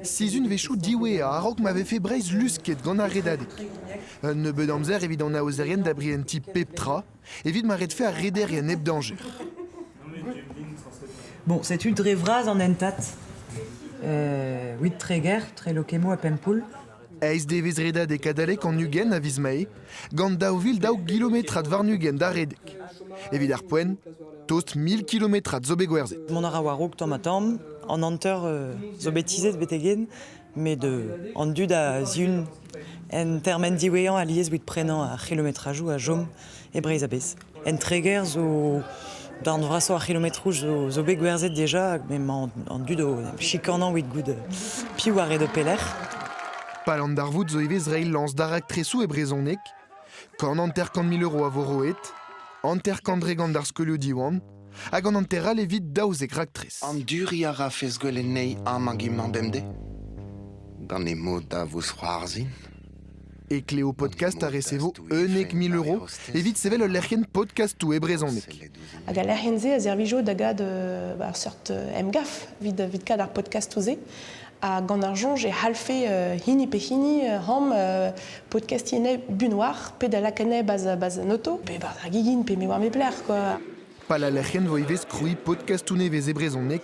Si une véchou diwe a arok m'avait fait braise lusket gant a redadek. Un nebeud amzer evit an aozerien d'abrienti peptra, evit m'arrête fait à rederien eb danger. Bon, c'est une dre vraz en entat. Huit treger, tre lokemo a pempoul. Eiz devez redadek adalek an ugen a vizmae, gant daouvil daou kilometrat var nugen da redek. Evit ar poen, tost 1000 kilometrat zo begwerzet. Mon ara warok tam en anter zo betizet betegen, mais an dud a ziun en termen diwean a liez wit prenant a kilometrajou a jom e breiz a bez. En treger zo d'an vraso a kilometrouj zo begwerzet deja, mais an dud o chikanant wit goud piou a red o peler. Palant d'arvoud zo evez reil lance darak tresou e brezonek, kan anter 100 000 € a voroet, anter kandregant d'ar skolio diwan, hag an anteral evit daouzek raktres. An duri a rafez gwelenei amagiman bemde. Gant e mod da vos c'hoarzin. E Cléo podcast a resevo eunek 1000 €, evit sevel ul lerken podcastou e brezonek. Hag a lerken ze a zervijo da gad ar sort emgaf vid kad ar podcastou ze. A gant ar jonj e halfe hini pe hini ham podcastiene bunoir pe da lakene baz noto pe bar ar gigin pe me war me pler quoi. Pal a lerken vo evez kroui podcastou nevez e brezonek,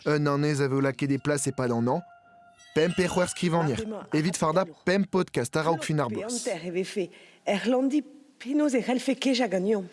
un anez a veo lake des places e pad an an, pem per c'hwer skrivanier, evit farda pem podcast a raok fin ar boss. Pe anter eve fe erlandi penoz e c'hellfe keja gagnon.